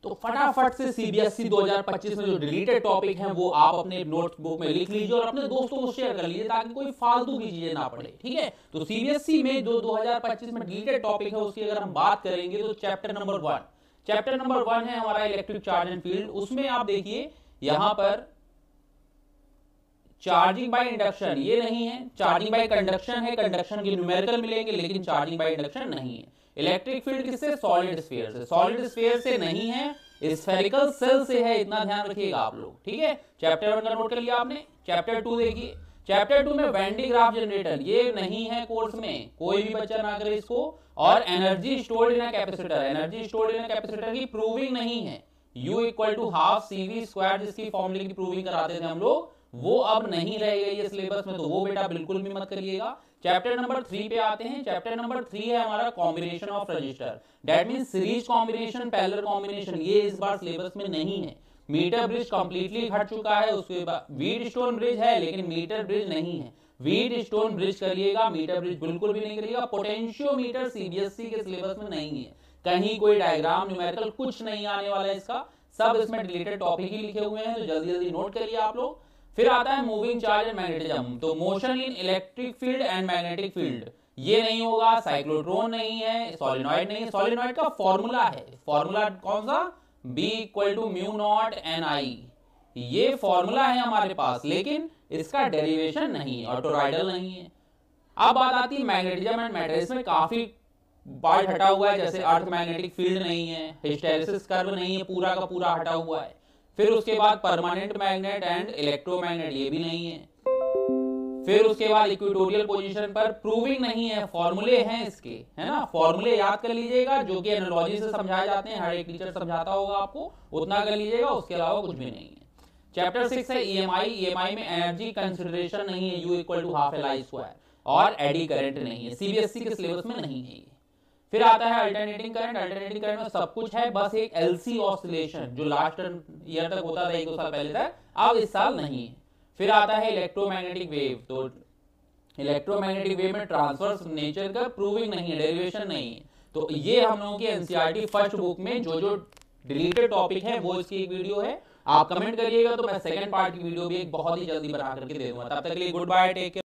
तो फटाफट से सीबीएसई 2025 में जो डिलीटेड टॉपिक हैं वो आप अपने नोटबुक में लिख लीजिए और अपने दोस्तों को शेयर कर लीजिए ताकि कोई फालतू की चीजें ना पड़े, ठीक है। तो सीबीएसई में जो 2025 में डिलीटेड टॉपिक है उसकी अगर हम बात करेंगे तो चैप्टर नंबर 1 है हमारा इलेक्ट्रिक चार्ज एंड फील्ड। उसमें आप देखिए यहां पर चार्जिंग बाय इंडक्शन ये नहीं है, चार्जिंग बाय कंडक्शन है, कंडक्शन के न्यूमेरिकल मिलेंगे लेकिन चार्जिंग बाय इंडक्शन नहीं है। इलेक्ट्रिक फील्ड किससे? सॉलिड स्फीयर से। सॉलिड स्फीयर से नहीं है, स्फेरिकल सेल से है, इतना ध्यान रखिएगा आप लोग, ठीक है। चैप्टर 1 का नोट कर लिया आपने। चैप्टर 2 देखिए, चैप्टर 2 में वेन डी ग्राफ जनरेटर ये नहीं है कोर्स में, कोई भी बच्चा ना करे इसको। और energy stored in a capacitor, energy stored in a capacitor की प्रूविंग नहीं है। U = ½ CV² जिसकी फॉर्मूले की प्रूविंग कराते थे हम लोग, वो अब नहीं रह गई है सिलेबस में, तो वो बेटा बिल्कुल भी मत करिएगा। चैप्टर नंबर 3 पे आते हैं। चैप्टर नंबर 3 है हमारा combination of register, that means series combination, parallel combination, ये इस बार सिलेबस में नहीं है। मीटर ब्रिज कंप्लीटली हट चुका है, उसके बाद व्हीट स्टोन ब्रिज है लेकिन मीटर ब्रिज नहीं है। व्हीट स्टोन ब्रिज करिएगा, मीटर ब्रिज बिल्कुल भी नहीं करिएगा। पोटेंशियोमीटर सीबीएसई के सिलेबस में नहीं है, कहीं कोई डायग्राम न्यूमेरिकल कुछ नहीं आने वाला है इसका, सब इसमें डिलीटेड टॉपिक ही लिखे हुए हैं, तो जल्दी जल्दी नोट करिए आप लोग। फिर आता है मूविंग चार्ज एंड मैग्नेटिज्म, तो motion in electric field and magnetic field ये नहीं होगा। साइक्लोट्रॉन नहीं है, सोलेनॉइड नहीं है। सोलेनॉइड का फॉर्मूला है, फॉर्मूला कौन सा? B = μ0 Ni, ये फॉर्मूला है हमारे पास लेकिन इसका डेरिवेशन नहीं है, टोरॉइडल नहीं है। अब बात आती है मैग्नेटिज्म एंड मैटर, इसमें काफी पार्ट हटा हुआ है, जैसे अर्थ मैग्नेटिक फील्ड नहीं है, हिस्टेरेसिस कर्व नहीं है, पूरा का पूरा हटा हुआ है। फिर उसके बाद परमानेंट मैग्नेट एंड इलेक्ट्रोमैग्नेट ये भी नहीं है। फिर उसके बाद इक्वेटोरियल पोजीशन पर प्रूविंग नहीं है, फॉर्मूले हैं इसके, है ना। फॉर्मूले याद कर लीजिएगा जो कि एनालॉजी से समझाए जाते हैं, हर एक टीचर समझाता होगा आपको, उतना कर लीजिएगा, उसके अलावा कुछ भी नहीं है। चैप्टर 6 है ईएमआई में एनर्जी कंसिडरेशन नहीं है, U = ½ Li², और एडी करंट नहीं है, सीबीएसई के सिलेबस में नहीं है। फिर आता है अल्टरनेटिंग करंट, अल्टरनेटिंग करंट में सब कुछ है, बस एक एलसी ऑसिलेशन जो लास्ट ईयर तक होता था, 1-2 साल पहले तक, अब इस साल नहीं है। फिर आता है इलेक्ट्रोमैग्नेटिक वेव, तो इलेक्ट्रोमैग्नेटिक वेव में ट्रांसवर्स नेचर का प्रूविंग नहीं है, डेरिवेशन नहीं है। तो ये हम लोगों की एनसीईआरटी फर्स्ट बुक में जो जो डिलीटेड टॉपिक है वो इसकी एक वीडियो है, आप कमेंट करिएगा तो मैं सेकंड पार्ट की वीडियो भी एक बहुत ही जल्दी बना करके दे दूंगा। तब तक के लिए गुड बाय, टेक केयर।